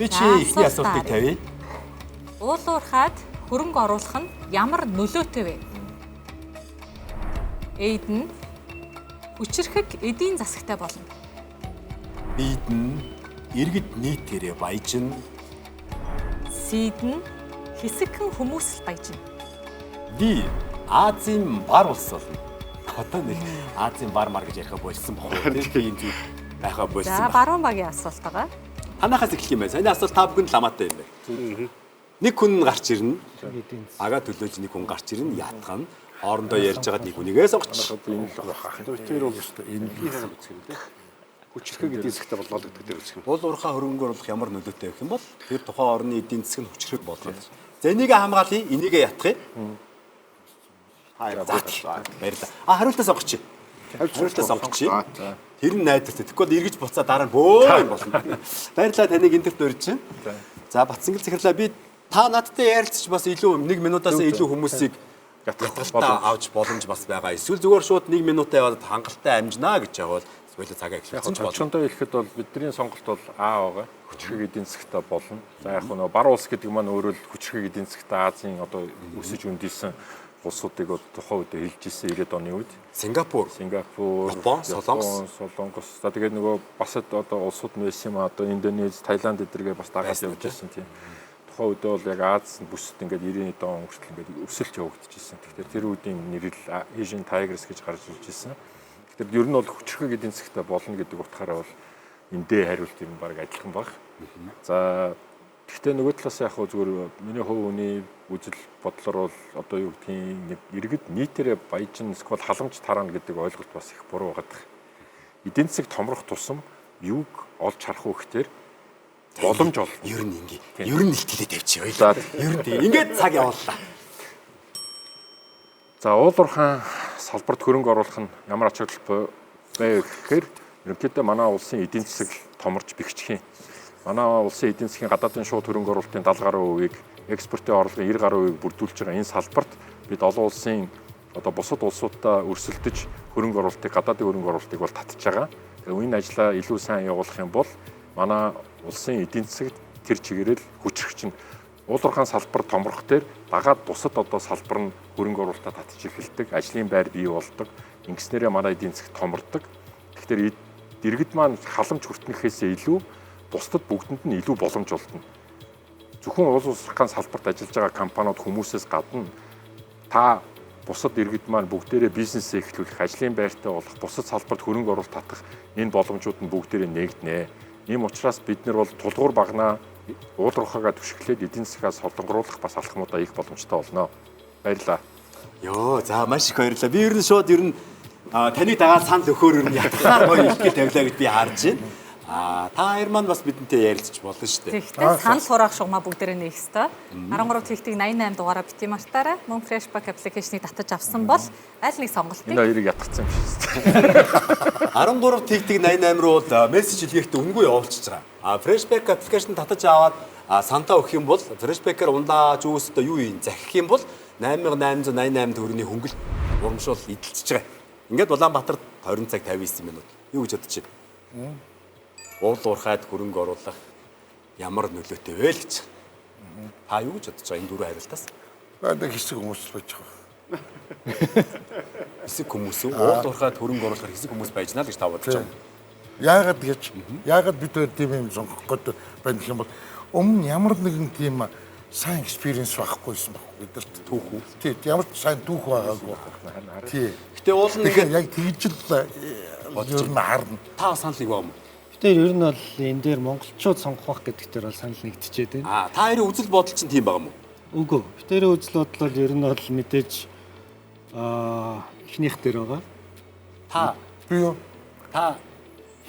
Би чи ихний асуултыг тавья. Уулуурхаад хөрөнгө оруулах нь ямар нөлөөтэй вэ? Эд нь хүчирхэг эдийн засагтай болно. Бид нь иргэд нийтээрээ баяжна. Сид нь хэсэгхэн хүмүүс л баяжна. Ди Азийн бар улс болно. Одоо нэг Азийн бар мар гэж яриха болсон бохоо. Тийм зүйл байха болсон. За баруун багийн асуулт байгаа. Танахаас эхлэх юм байна. Саяны асуулт та бүхэнд ламаатай юм байна. Нэг хүн гарч ирнэ. Ага төлөөж нэг хүн гарч ирнэ. Ятгана. Хоорондоо ярьж байгаад нэг хүнийгээ сонгоч. Энэ л байх. Тэр бол өстой энэ хүчрхэг эдийн засагтай болоологддог дээр үзэх юм. Уул уурхай хөрөнгө оруулах ямар нөлөөтэй байх юм бол тэр тухайн орны эдийн засаг нь хүчрхэг болно. За энийгээ хамгаалъя. Энийгээ ятгая. Баярлалаа. Хариултаа сонгоч. Хариултаа сонгоч. Тэр нь найдвартай. Тэгэхгүй эргэж буцаа дараа нь бөө юм болно. Баярлалаа таныг эндэрт урьж чинь. За Батсангал захирлаа би та надтай ярилцчих бас илүү 1 минутаас илүү хүмүүсийг ятгалтаа авч боломж бас байгаа. Эсвэл зүгээр шууд 1 минутаа яваад хангалттай амжнаа гэж байгаа бол эсвэл цагаа эхлүүлсэн ч болно. Очондоо ирэхэд бол бидний сонголт бол А байгаа. Хүчрхэг эдийн засагтай болно. За яг нөгөө бар улс гэдэг маань өөрөө л хүчрхэг эдийн засагтай Азийн одоо өсөж өндийсэн улсуудыг тухайн үед хэлж ирсэн 90-ад оны үед. Сингапур, Япон, Солонгос. За тэгээд нөгөө бас одоо улсууд нь байсан юм одоо Индонез, Таиланд эдэргээ бас дагаад явж ирсэн тийм. Тухайн үед бол яг Аз бүсэд ингээд 90-ийн он хүртэл ингээд өсөлт явагдчихсэн. Тэгэхээр тэр үеийн нэрэл Asian Tigers гэж гарч ирж ирсэн. Тэгэхээр ер нь бол хүчрхэг эдийн засагтай болно гэдэг утгаараа бол эндээ хариулт юм баг адилхан баг. За гэхдээ нөгөө талаас яг зүгээр миний хувь хүний үзэл бодлоор бол одоо юу гэдгийг иргэд нийтээрээ баяжин эсвэл халамж тараана гэдэг ойлголт бас их буруу байгаа. Эдийн засаг томрох тусам юуг олж харах вэ гэхээр боломж ол. Ер нь ингээ. Ер нь илтгэлээ тавьчих ойлаа. Ер нь ингээд цаг явууллаа. За уулуурхайн салбарт хөрөнгө оруулах нь ямар ач холбогдол вэ гэхээр ерөнхийдөө манай улсын эдийн засаг томорч бэхжих юм. Манай улсын эдийн засгийн гадаадын шууд хөрөнгө оруулалтын 70% экспортын орлогын 90% бүрдүүлж байгаа энэ салбарт бид олон улсын одоо бусад улсуудаа өрсөлдөж хөрөнгө оруулалтыг гадаадын хөрөнгө оруулалтыг бол татж байгаа. Тэгээ энэ ажлаа илүү сайн явуулах юм бол манай улсын эдийн засагт тэр чигээрэл хүчрэх чинь уулуурхайн салбар томрох дээр дагаад бусад одоо салбар нь хөрөнгө оруулалтаа татж эхэлдэг, ажлын байр бий болдог. Ингэснээрээ манай эдийн засаг томордог. Тэгэхээр иргэд маань халамж хүртнэхээс илүү бусдад бүгдэнд нь илүү боломж олдно. Зөвхөн уулуурхайн салбарт ажиллаж байгаа компаниуд хүмүүсээс гадна та бусад иргэд маань бүгдээрээ бизнесээ эхлүүлэх, ажлын байртай болох, бусад салбарт хөрөнгө оруулалт татах энэ боломжууд нь бүгдээрээ нэгднэ. Ийм учраас бид нар бол тулгуур багнаа уулуурхайгаа түшиглээд эдийн засгаас солонгоруулах бас алхмуудаа их боломжтой болно. Баярлалаа. Йоо, за маш их баярлалаа. Би ер нь шууд таныг дагаад санал өгөхөөр ер нь ятгахаар гоё ихтэй тавилаа гэж би харж байна. Та хоёр маань бас бидэнтэй ярилцж болно шүү дээ. Тэгэхдээ санал хураах шугамаа бүгдээрээ нээх ёстой. 13 тэгтэг 88 дугаараа бити мартаарай. Мөн Freshback application-ыг татаж авсан бол аль нэг сонголтыг энэ хоёрыг ятгацсан юм шиг байна. 13 тэгтэг 88 руу мессеж илгээхдээ үнгүй явуулчихж байгаа. Freshback application татаж аваад сантаа өгөх юм бол Freshback-аар ундаа жүүстэй юу юм захих юм бол 8888 төгрөгийн хөнгөлт урамшуул эдэлчихэж байгаа. Ингээд Улаанбаатарт 20 цаг 59 минут. Юу гэж бодож байна? Уулуурхайд хөрөнгө оруулах ямар нөлөөтэй вэ гэж. Та юу гэж бодож байгаа энэ дөрвөн хариултаас? Нэг хэсэг хүмүүс байж байгаа. Хэсэг хүмүүс үү? Уулуурхайд хөрөнгө оруулахар хэсэг хүмүүс байжнаа л гэж та бодож байгаа. Яагаад бид хоёр тийм юм сонгох гээд байна гэх юм бол өмнө ямар нэгэн тийм сайн экспириенс байхгүйсэн баг бидэрт. Түүх үү? Тийм, ямар ч сайн түүх байгаагүй. Тийм. Гэтэ уул нь яг тэгж л ер нь харна. Та санал нэг байна уу? Тэр ер нь бол энэ дээр монголчууд сонгох гэдэг дээр бол санал нэгдэжээд байна. Та хоёрын үзэл бодол чинь тийм байгаа юм уу? Үгүй. Тэр үзэл бодол бол ер нь бол мэдээж эхнийх дээр байгаа. Би юу? Та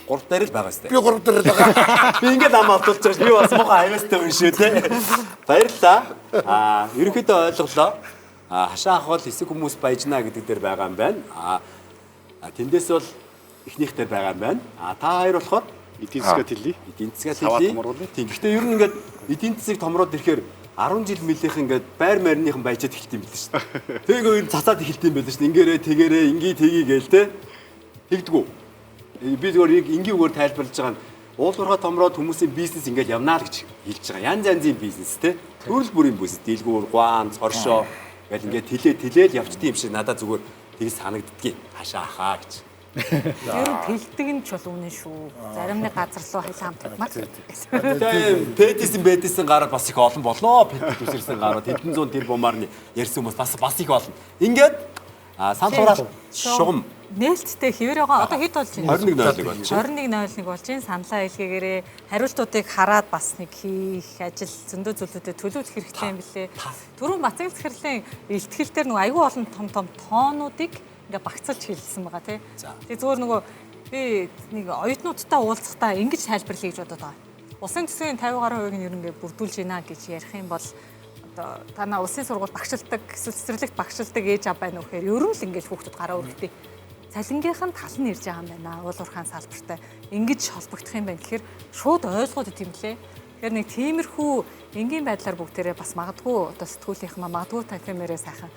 3 дээр л байгаа сте. Би 3 дээр л байгаа. Би ингээд ам алдуулж байгаа. Би бас муухай аймастай хүн шүү те. Баярлалаа. Ерөнхийдөө ойлголоо. Хашаа ахвал хэсэг хүмүүс баяжнаа гэдэг дээр байгаа юм байна. Тэндээс бол эхнийх дээр байгаа юм байна. Та хоёр болохоор эдийн засгаа хэлье. Эдийн засгаа хэлье. Тийм. Гэхдээ ер нь ингээд эдийн засаг томроод ирэхээр 10 жил мөлийнх ингээд байр марныхан баяжаад эхэлт юм байл шүү дээ. Тэгээ ер нь цацаад эхэлт юм байл шүү дээ. Ингээрээ тэгээрээ ингийн тгий гээл те. Тэгдэггүй. Би зүгээр ингийн үгээр тайлбарлаж байгаа нь уулуурхай томроод хүмүүсийн бизнес ингээд явнаа л гэж хэлж байгаа. Янз янзын бизнес те. Төрөл бүрийн бизнес, дэлгүүр, гуанз, хоршоо гэл ингээд тэлээл явчдсан юм шиг надад зүгээр тийг санагддгийг хашаа хаа гэж. Тэр тэлдэг нь ч бол үнэн шүү. Зарим нэг газар руу хайлаа хамтдмаар. Тэгээ пэдисэн гараад бас их олон болоо. Пэдис үсэрсэн гараад хэдэн зуун тэр бумаар нь ярьсан хүмүүс бас их олон. Ингээд сан тураалт шугам Нээлттэй хэвээр байгаа. Одоо хэд болж байна? 21.01 болж байна. 21.01 болж байна. Саналаа илгээгээрээ хариултуудыг хараад бас нэг хийх ажил зөндөө зүйлүүдэд төлөвлөх хэрэгтэй юм билээ. Түрүүн Бацаг захирлын илтгэлтэр нэг аюул олон том тоонуудыг ингээ багцалж хэлсэн байгаа тий. Тэгээ зүгээр нөгөө би нэг оюутнуудтай уулзахдаа ингэж тайлбарлая гэж бодоод байгаа. Улсын төсвийн 50 гаруй хувийг нь ер нь ингээ бүрдүүлж гинэ гэж ярих юм бол одоо танаа улсын сургууль багшилдаг, эсвэл цэцэрлэгт багшилдаг ээж аав байна уу гэхээр ер нь л ингээ хүүхдүүд гараа өргөдөй. Цалингийнх нь тал нь ирж байгаа юм байна. Уулуурхайн салбартай ингэж холбогдох юм байна гэхээр шууд ойлгоод ит юм лээ. Тэгэхээр нэг тиймэрхүү энгийн байдлаар бүгдээрээ бас магадгүй одоо сэтгүүлийнхаа магадгүй танхимээрээ сайхан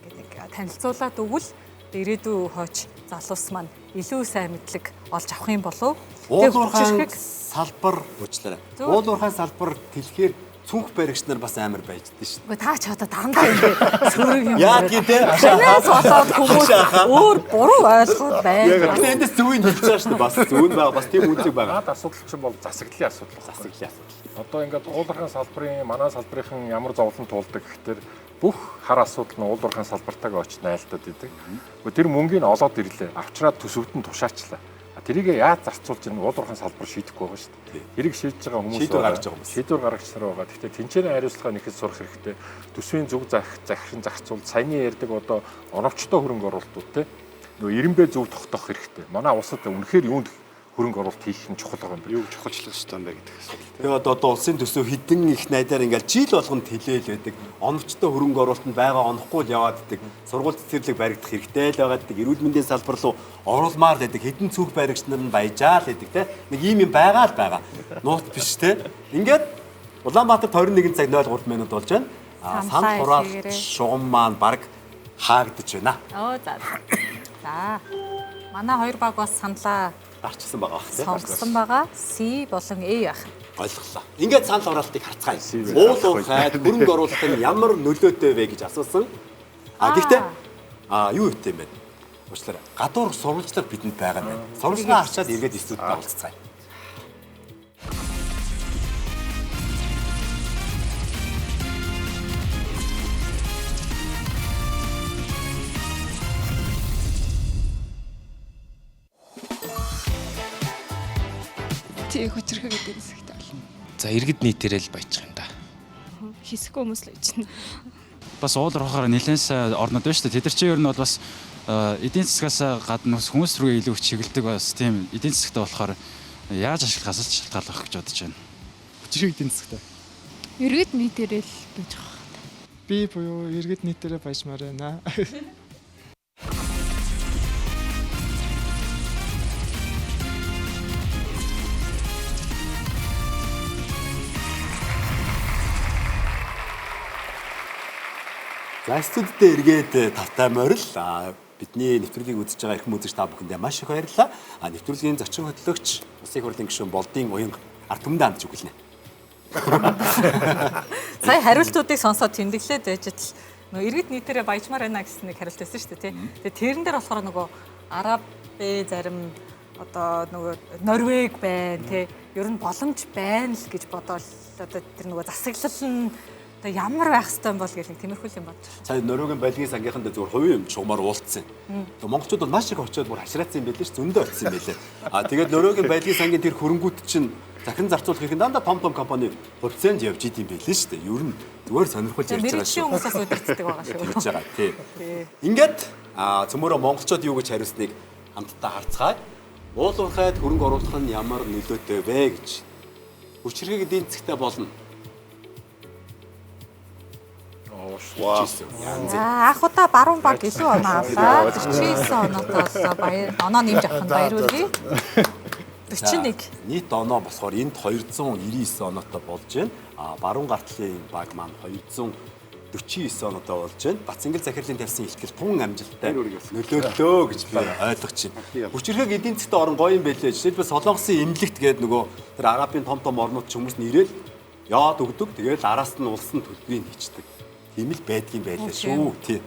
ингээд нэг танилцуулаад өгвөл ирээдүйн хойч залуус маань илүү сайн мэдлэг олж авах юм болов. Уулуурхайн салбар уучлаарай. Уулуурхайн салбар тэлхээр цүнх баригч нар бас амар байждээ шүү. Үгүй та ч одоо дандаа ингэ сөрөг юм. Яа гэдэг Танаас болоод хүмүүс өөр буруу ойлгоод байна. яг эндээс зүүн хэлж байгаа шүү. Бас зүүн байгаа. Бас тийм үнцэг байгаа. Наад асуудал чинь бол засаглалын асуудал. Засаглалын асуудал. Одоо ингээд уулуурхайн салбарын манай салбарын ямар зовлон туулдаг гэхээр бүх хар асуудал нь уулуурхайн салбартайгаа очиж найлтад идэг. Тэр мөнгийг олоод ирлээ. Авчраад төсөвт нь тушаачлаа. Тэрийг яаж зарцуулж ийн уулуурхайн салбар шийдэхгүй байгаа шүү дээ. Тэрийг шийдэж байгаа хүмүүс шийдвэр гаргаж байгаа хүмүүс. Шийдвэр гаргагчдаар байгаа. Гэхдээ тэнцэнэ хариуцлага нэхэд сурах хэрэгтэй. Төсвийн зөв захирын зохицуул, саяны ярьдаг одоо оновчтой хөрөнгө оруулалтууд те. Нөгөө 90 зөв тогтоох хэрэгтэй. Манай улсад үнэхээр юунд хөрөнгө оруулалт хийх нь чухал байгаа юм бэ? Юуг чухалчлах хэрэгтэй юм бэ гэдэг асуулт. Тэгээ одоо улсын төсөв хідэн их найдаар ингээл жил болгоно тэлээл байдаг. Оновчтой хөрөнгө оруулалтанд байгаа онохгүй л яваад идэг. Сургууль цэцэрлэг баригдах хэрэгтэй л байгаад идэг. Эрүүл мэндийн салбар руу оруулмаар л байдаг. Хэдэн цүнх баригч нар нь баяжаал байдаг те. Нэг ийм юм байгаа л байгаа. Нуут биш те. Ингээд Улаанбаатарт 21 цаг 03 минут болж байна. Сан хураалт шугам маань баг хаагдаж байна. Оо за. За. Манай хоёр баг бас саналаа Гарчсан байгаа бах те. сонгосон байгаа. C болон A байх. Ойлголоо. Ингээд санал хураалтыг харцгаая. Уулуурхайд хөрөнгө оруулалтын ямар нөлөөтэй вэ гэж асуусан. Гэхдээ юу өгтэй юм бэ? Уучлаарай. Гадуур сурвалжлага бидэнд байгаа юм байна. Сурвалжлагаа харчаад эргээд студид уулзцгаая. Тэг хүчрэх гэдэг хэсэгтэй болно. За иргэд нийтээрээ л баяж байгаа юм да. Хэсэггүй хүмүүс л байж байна. Бас уулуурхаар нэлээд сайн орнод байна шүү дээ. Тэд нар чинь ер нь бол бас эдийн засгаас гадна хүмүүс рүү илүү чиглэдэг бас тийм эдийн засгтай болохоор яаж ашиглахаас ч шалтгааллах гэж бодож байна. Хүчрэх эдийн засгтай. Иргэд нийтээрээ л байж байгаа. Би буюу иргэд нийтээрээ баяжмаар байна. За студидтэй эргээд тавтай морил бидний нэвтрүүлгийг үзэж байгаа эрхэм үзэгч та бүхэндээ маш их баярлалаа. Нэвтрүүлгийн зочин хөтлөгч Улсын хурлын гишүүн Болдын уянга ард түмэндээ хандж өгүүлнэ. Сая хариултуудыг сонсоод тэмдэглээд байж тал нөгөө иргэд нийтээрээ баяжмаар байна гэсэн нэг хариулт байсан шүү дээ тий. Тэгээ тэрэн дээр болохоор нөгөө араб зарим одоо нөгөө Норвег байна тий. Ер нь боломж байна л гэж бодоод одоо тэр нөгөө засаглал нь одоо ямар байх хэвээр юм бол гэх нэг тиймэрхүү юм бодож. Сая Норвегийн байлгийн сангийнханд зүгээр хувийн юм чугмаар уулцсан. Тэгээ монголчууд бол маш их очиод бүр хашраацсан юм байлээ ш зөндөө очисон юм байлээ. Тэгээд Норвегийн байлгийн сангийн тэр хөрөнгүүд чинь захин зарцуулах хэрэг дандаа том компани хувьцаанд явж идэм байлээ ш. Ер нь зүгээр сонирхолж ярьж байгаа шүү. Хүмүүсээс удирддаг байгаа шүү. Тэгж байгаа тий. Ингээд цөмөрөө монголчууд юу гэж хариулсныг хамтдаа харцгаая. Уулуурхайд хөрөнгө оруулах нь ямар нөлөөтэй вэ гэж. Хүчрэх эдийн засгтай болно. Анх удаа баруун баг илүү оноо авлаа. 49 оноотой боллоо. Баяр оноо нэмж авах нь баярлалаа. 41. Нийт оноо болохоор энд 299 оноотой болж байна. Баруун гартлын баг маань 200 49 оноо болж байна. Бацангил захирлын тавьсан ихтгэл тун амжилттай нөлөөллөө гэж би ойлгож байна. Хүчирхэг эдийн засгт орон гоё юм байлээ. Жишээлбэл Солонгосын эмнэлэгт гээд нөгөө тэр арабын том орнууд ч хүмүүс нь ирээд яад өгдөг. Тэгээд араас нь улсын төлбөрийг хийчдэг. Тийм л байдгийн байлаа шүү. Тийм.